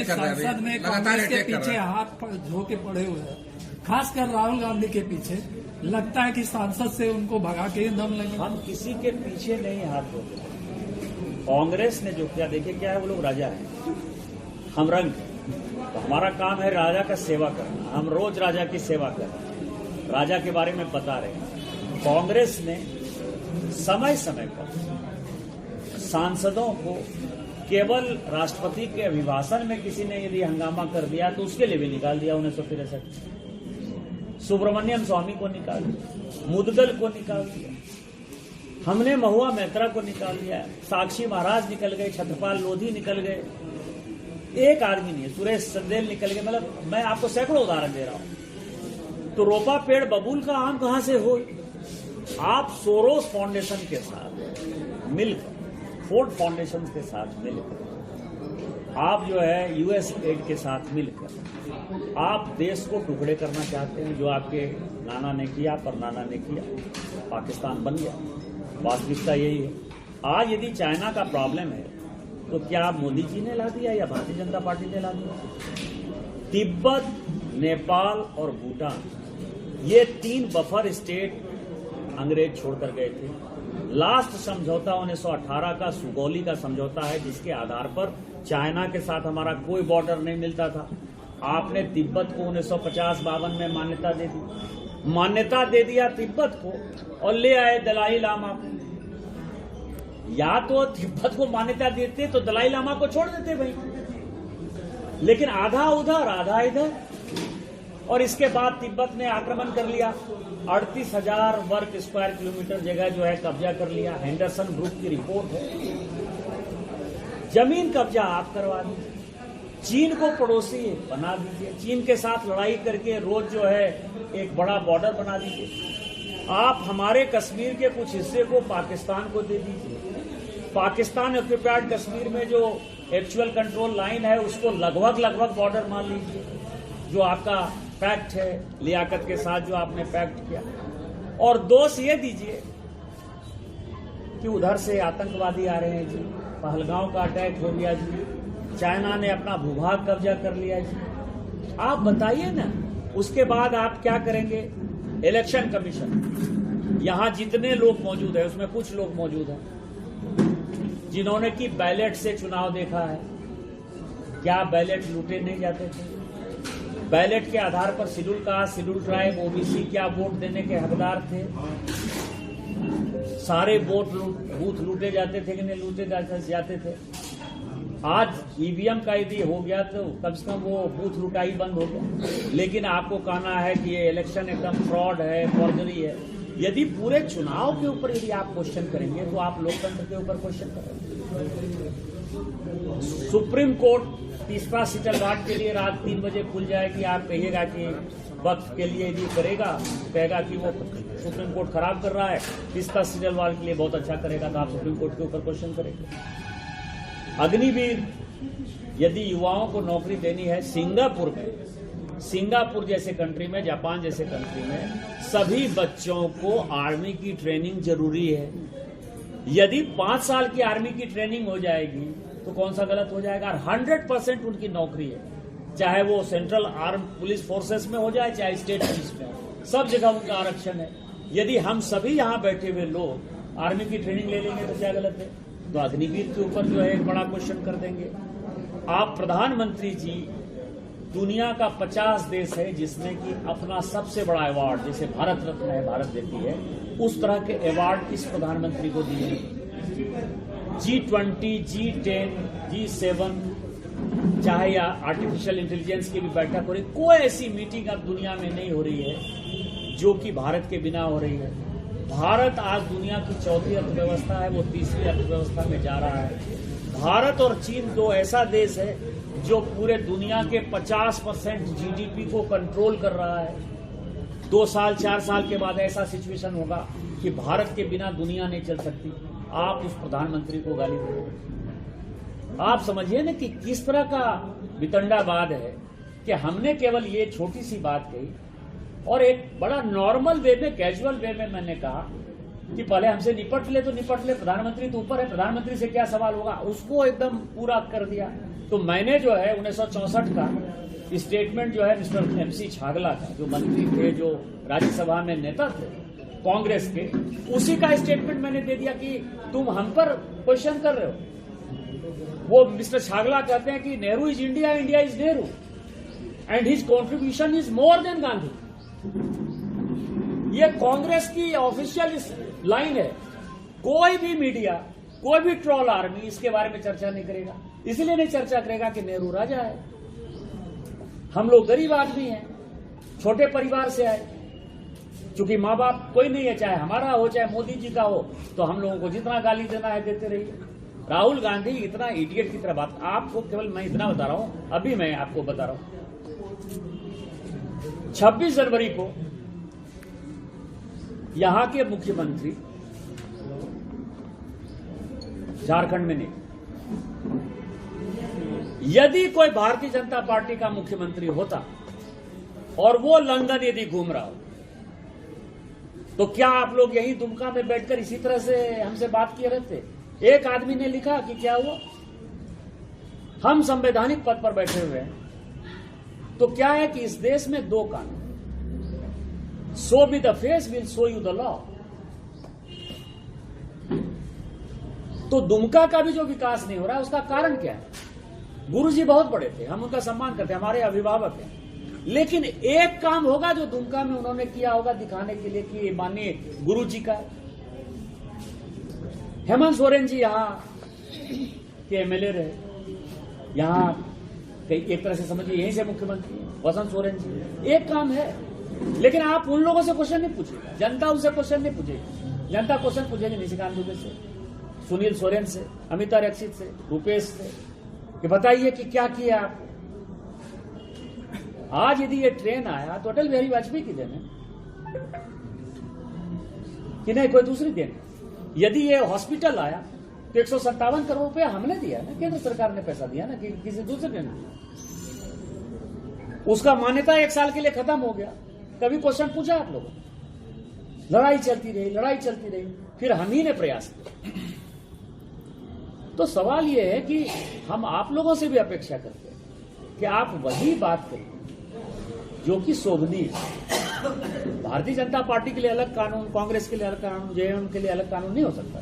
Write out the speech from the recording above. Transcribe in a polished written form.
संसद में कांग्रेस के पीछे हाथ धो के पड़े हुए हैं, खासकर राहुल गांधी के पीछे। लगता है कि सांसद से उनको भगा के दम लगे। हम किसी के पीछे नहीं हाथ धोते। कांग्रेस ने जो किया, देखिए क्या है, वो लोग राजा हैं, हम रंग हैं। तो हमारा काम है राजा का सेवा करना। हम रोज राजा की सेवा कर रहे हैं, राजा के बारे में बता रहे हैं। कांग्रेस ने समय समय पर सांसदों को केवल राष्ट्रपति के अभिभाषण में किसी ने यदि हंगामा कर दिया तो उसके लिए भी निकाल दिया 1963। सुब्रमण्यम स्वामी को निकाल दिया, मुदगल को निकाल दिया, हमने महुआ मैत्रा को निकाल दिया, साक्षी महाराज निकल गए, छत्रपाल लोधी निकल गए, एक आदमी नहीं, सुरेश संदेल निकल गए। मतलब मैं आपको सैकड़ों उदाहरण दे रहा हूं। तो रोपा पेड़ बबूल का आम कहां से हो? आप सोरोस फाउंडेशन के साथ मिलकर, फोर्ड फाउंडेशन के साथ मिलकर, आप जो है यूएस एड के साथ मिलकर आप देश को टुकड़े करना चाहते हैं। जो आपके नाना ने किया, परनाना ने किया, पाकिस्तान बन गया। वास्तविकता यही है। आज यदि चाइना का प्रॉब्लम है तो क्या मोदी जी ने ला दिया या भारतीय जनता पार्टी ने ला दिया? तिब्बत, नेपाल और भूटान, ये 3 बफर स्टेट अंग्रेज छोड़कर गए थे। लास्ट समझौता 1918 का सुगौली का समझौता है, जिसके आधार पर चाइना के साथ हमारा कोई बॉर्डर नहीं मिलता था। आपने तिब्बत को 1950-52 में मान्यता दे दी। मान्यता दे दिया तिब्बत को और ले आए दलाई लामा को। या तो तिब्बत को मान्यता देते तो दलाई लामा को छोड़ देते भाई, लेकिन आधा उधर आधा इधर। और इसके बाद तिब्बत ने आक्रमण कर लिया, 38,000 वर्ग स्क्वायर किलोमीटर जगह जो है कब्जा कर लिया। हेंडरसन ग्रुप की रिपोर्ट है। जमीन कब्जा आप करवा दीजिए, चीन को पड़ोसी बना दीजिए, चीन के साथ लड़ाई करके रोज जो है एक बड़ा बॉर्डर बना दीजिए। आप हमारे कश्मीर के कुछ हिस्से को पाकिस्तान को दे दीजिए। पाकिस्तान ऑक्युपाइड कश्मीर में जो एक्चुअल कंट्रोल लाइन है उसको लगभग बॉर्डर मान लीजिए। जो आपका पैक्ट है लियाकत के साथ, जो आपने पैक्ट किया। और दोष ये दीजिए कि उधर से आतंकवादी आ रहे हैं जी, पहलगांव का अटैक हो गया जी, चाइना ने अपना भूभाग कब्जा कर लिया जी। आप बताइए ना, उसके बाद आप क्या करेंगे? इलेक्शन कमीशन, यहां जितने लोग मौजूद है उसमें कुछ लोग मौजूद हैं जिन्होंने कि बैलेट से चुनाव देखा है। क्या बैलेट लूटे नहीं जाते थे? बैलेट के आधार पर schedule caste, schedule tribe, OBC क्या वोट देने के हकदार थे? सारे बूथ लूटे जाते थे कि नहीं लूटे जाते थे? आज ईवीएम का यदि हो गया तो कम से कम वो बूथ लुटाई बंद हो गया। लेकिन आपको कहना है कि ये इलेक्शन एकदम फ्रॉड है, फॉर्जरी है। यदि पूरे चुनाव के ऊपर यदि आप क्वेश्चन करेंगे तो आप लोकतंत्र के ऊपर क्वेश्चन करेंगे। सुप्रीम कोर्ट तीसरा शिटल गार्ड के लिए रात 3 बजे खुल जाएगी। आप कहिएगा कि वक्त के लिए यदि करेगा, कहेगा कि वो सुप्रीम कोर्ट खराब कर रहा है, तीसरा शिटल गार्ड के लिए बहुत अच्छा करेगा, तो आप सुप्रीम कोर्ट के ऊपर क्वेश्चन करेंगे। अग्निवीर यदि युवाओं को नौकरी देनी है, सिंगापुर जैसे कंट्री में, जापान जैसे कंट्री में सभी बच्चों को आर्मी की ट्रेनिंग जरूरी है। यदि 5 साल की आर्मी की ट्रेनिंग हो जाएगी तो कौन सा गलत हो जाएगा? 100% उनकी नौकरी है, चाहे वो सेंट्रल आर्म पुलिस फोर्सेस में हो जाए, चाहे स्टेट पुलिस में हो, सब जगह उनका आरक्षण है। यदि हम सभी यहाँ बैठे हुए लोग आर्मी की ट्रेनिंग ले लेंगे तो क्या गलत है? तो अग्निवीर के ऊपर जो है एक बड़ा क्वेश्चन कर देंगे। आप प्रधानमंत्री जी, दुनिया का 50 देश है जिसमें कि अपना सबसे बड़ा अवार्ड, जैसे भारत रत्न है भारत देती है, उस तरह के अवार्ड इस प्रधानमंत्री को दिए। G20, G10, G7, चाहे या आर्टिफिशियल इंटेलिजेंस की भी बैठक हो रही, कोई ऐसी मीटिंग अब दुनिया में नहीं हो रही है जो कि भारत के बिना हो रही है। भारत आज दुनिया की 4थी अर्थव्यवस्था है, वो 3री अर्थव्यवस्था में जा रहा है। भारत और चीन दो ऐसा देश है जो पूरे दुनिया के 50% जीडीपी को कंट्रोल कर रहा है। 2 साल 4 साल के बाद ऐसा सिचुएशन होगा कि भारत के बिना दुनिया नहीं चल सकती। आप उस प्रधानमंत्री को गाली दे, आप समझिए ना कि किस तरह का वितंडावाद है कि हमने केवल ये छोटी सी बात कही और एक बड़ा नॉर्मल वे में, कैजुअल वे में मैंने कहा कि पहले हमसे निपट ले तो निपट ले, प्रधानमंत्री तो ऊपर है, प्रधानमंत्री से क्या सवाल होगा, उसको एकदम पूरा कर दिया। तो मैंने जो है 1964 का स्टेटमेंट जो है मिस्टर MC छागला का, जो मंत्री थे, जो राज्यसभा में नेता थे कांग्रेस के, उसी का स्टेटमेंट मैंने दे दिया कि तुम हम पर क्वेश्चन कर रहे हो। वो मिस्टर छागला कहते हैं कि Nehru is India, India is Nehru, and his contribution is more than Gandhi. ये कांग्रेस की ऑफिशियल लाइन है। कोई भी मीडिया, कोई भी ट्रोल आर्मी इसके बारे में चर्चा नहीं करेगा। इसलिए नहीं चर्चा करेगा कि नेहरू राजा है, हम लोग गरीब आदमी हैं, छोटे परिवार से आए, क्योंकि माँ बाप कोई नहीं है, चाहे हमारा हो चाहे मोदी जी का हो, तो हम लोगों को जितना गाली देना है देते रहिए। राहुल गांधी इतना इडियट की तरह बात, आपको केवल मैं इतना बता रहा हूं, अभी मैं आपको बता रहा हूं, 26 जनवरी को यहां के मुख्यमंत्री, झारखंड में नहीं, यदि कोई भारतीय जनता पार्टी का मुख्यमंत्री होता और वो लंदन यदि घूम रहा हो, तो क्या आप लोग यही दुमका में बैठकर इसी तरह से हमसे बात किए रहते? एक आदमी ने लिखा कि क्या हुआ, हम संवैधानिक पद पर बैठे हुए हैं, तो क्या है कि इस देश में 2 कानून, show me the face will show you the law. तो दुमका का भी जो विकास नहीं हो रहा है, उसका कारण क्या है? गुरुजी बहुत बड़े थे, हम उनका सम्मान करते हैं, हमारे अभिभावक हैं, लेकिन एक काम होगा जो दुमका में उन्होंने किया होगा दिखाने के लिए कि माननीय गुरुजी का। हेमंत सोरेन जी यहाँ के MLA रहे, यहाँ एक तरह से समझिए यहीं से मुख्यमंत्री हैं, वसंत सोरेन जी। एक काम है, लेकिन आप उन लोगों से क्वेश्चन नहीं पूछेगा, जनता उनसे क्वेश्चन नहीं पूछेगी। जनता क्वेश्चन पूछेगी निशिकांत दुबे से, सुनील सोरेन से, अमिता रक्षित से, रूपेश से, कि बताइए कि क्या किया आप। आज यदि ये ट्रेन आया तो अटल बिहारी वाजपेयी की देन है कि नहीं कोई दूसरी देन? यदि ये हॉस्पिटल आया तो 157 करोड़ रुपया हमने दिया ना, केंद्र सरकार ने पैसा दिया ना, कि किसी दूसरे ने। उसका मान्यता 1 साल के लिए खत्म हो गया। कभी क्वेश्चन पूछा आप लोगों ने? लड़ाई चलती रही, फिर हम ही ने प्रयास किया। तो सवाल यह है कि हम आप लोगों से भी अपेक्षा करते हैं कि आप वही बात करें जो कि शोभनीय है। भारतीय जनता पार्टी के लिए अलग कानून, कांग्रेस के लिए अलग कानून, JM के लिए अलग कानून नहीं हो सकता।